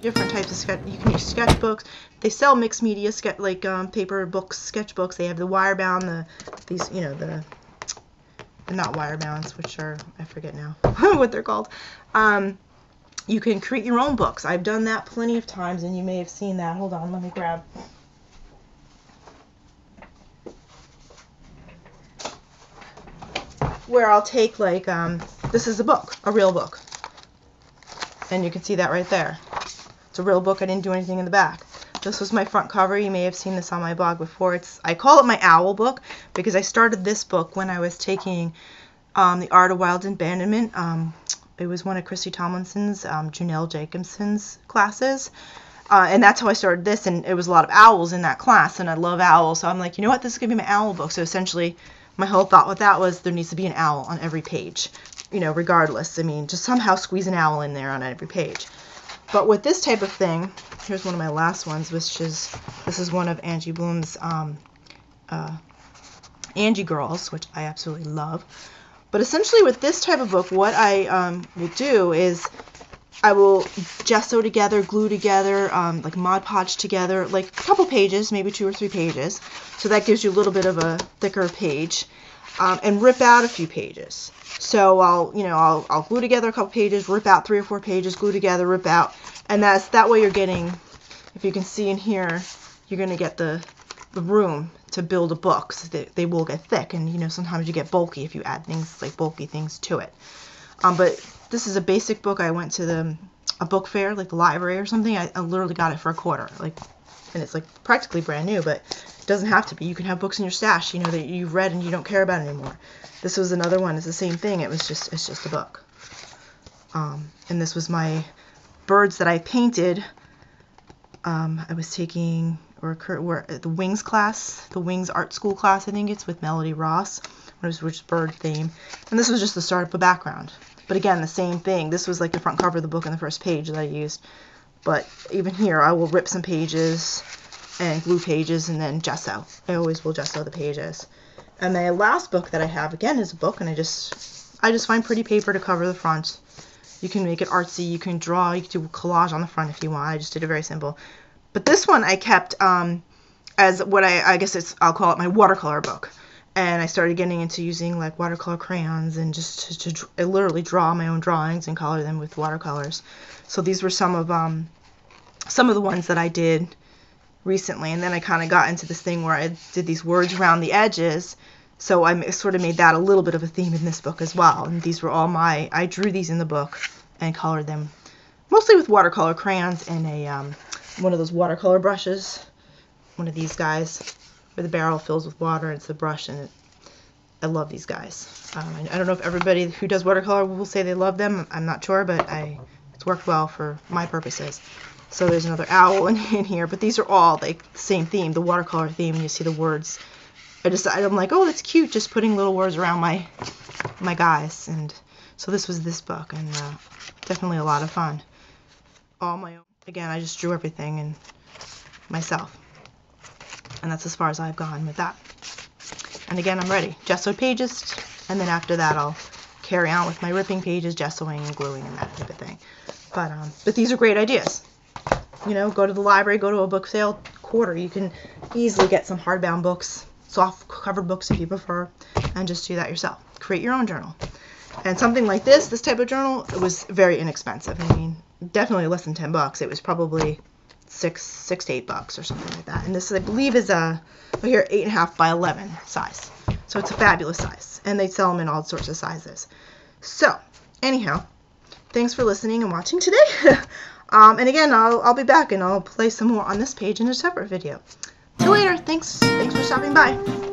different types of sketch. You can use sketchbooks. They sell mixed media paper books, sketchbooks. They have the wire bound, these the not wire bounds, which are, I forget now what they're called. You can create your own books. I've done that plenty of times, and you may have seen that. Hold on, let me grab. Where I'll take this is a book, a real book. And you can see that right there. It's a real book. I didn't do anything in the back. This was my front cover. You may have seen this on my blog before. I call it my owl book because I started this book when I was taking The Art of Wild Abandonment. It was one of Christy Tomlinson's, Janelle Jacobson's classes. And that's how I started this, and it was a lot of owls in that class, and I love owls. So I'm like, you know what, this is going to be my owl book. So essentially, my whole thought with that was there needs to be an owl on every page, regardless. I mean, just somehow squeeze an owl in there on every page. But with this type of thing, here's one of my last ones, this is one of Angie Bloom's Angie Girls, which I absolutely love. But essentially with this type of book, what I will do is I will gesso together, glue together, Mod Podge together, like a couple pages, maybe 2 or 3 pages. So that gives you a little bit of a thicker page, and rip out a few pages. So I'll glue together a couple pages, rip out 3 or 4 pages, glue together, rip out, and that way you're getting, if you can see in here, you're going to get the room to build a book. So they will get thick, and sometimes you get bulky if you add things like bulky things to it. But this is a basic book. I went to a book fair, like the library or something. I literally got it for $1, and it's practically brand new, but it doesn't have to be. You can have books in your stash, that you've read and you don't care about anymore. This was another one. It's the same thing. It's just a book. And this was my birds that I painted. I was taking the Wings class, the Wings art school class, I think it's, with Melody Ross, which was bird theme. And this was just the start of a background. But again, the same thing. This was like the front cover of the book and the first page that I used. But even here, I will rip some pages and glue pages and then gesso. I always will gesso the pages. And the last book that I have, again, is a book, and I just find pretty paper to cover the front. You can make it artsy, you can draw, you can do collage on the front if you want. I just did it very simple. But this one I kept as what I guess I'll call it my watercolor book. And I started getting into using watercolor crayons and just to literally draw my own drawings and color them with watercolors. So these were some of the ones that I did recently, and then I kind of got into this thing where I did these words around the edges, so I sort of made that a little bit of a theme in this book as well. And these were all I drew these in the book and colored them mostly with watercolor crayons and one of those watercolor brushes, one of these guys where the barrel fills with water and it's the brush, and I love these guys. I don't know if everybody who does watercolor will say they love them. I'm not sure, but it's worked well for my purposes. So there's another owl in here, but these are all the same theme, the watercolor theme, and you see the words. I'm like, oh, that's cute, just putting little words around my guys. And so this was this book, and definitely a lot of fun. All my own. Again, I just drew everything and myself. And that's as far as I've gone with that. And again, I'm ready. Gessoed pages, and then after that I'll carry on with my ripping pages, gessoing and gluing and that type of thing. But these are great ideas. Go to the library, go to a book sale, quarter. You can easily get some hardbound books, soft cover books if you prefer, and just do that yourself. Create your own journal. And something like this type of journal, it was very inexpensive. I mean, definitely less than $10. It was probably $6 to $8 or something like that. And this, I believe, is a 8.5 by 11 size. So it's a fabulous size, and they sell them in all sorts of sizes. So anyhow, thanks for listening and watching today. And again, I'll be back and I'll play some more on this page in a separate video. Till later. Thanks for stopping by.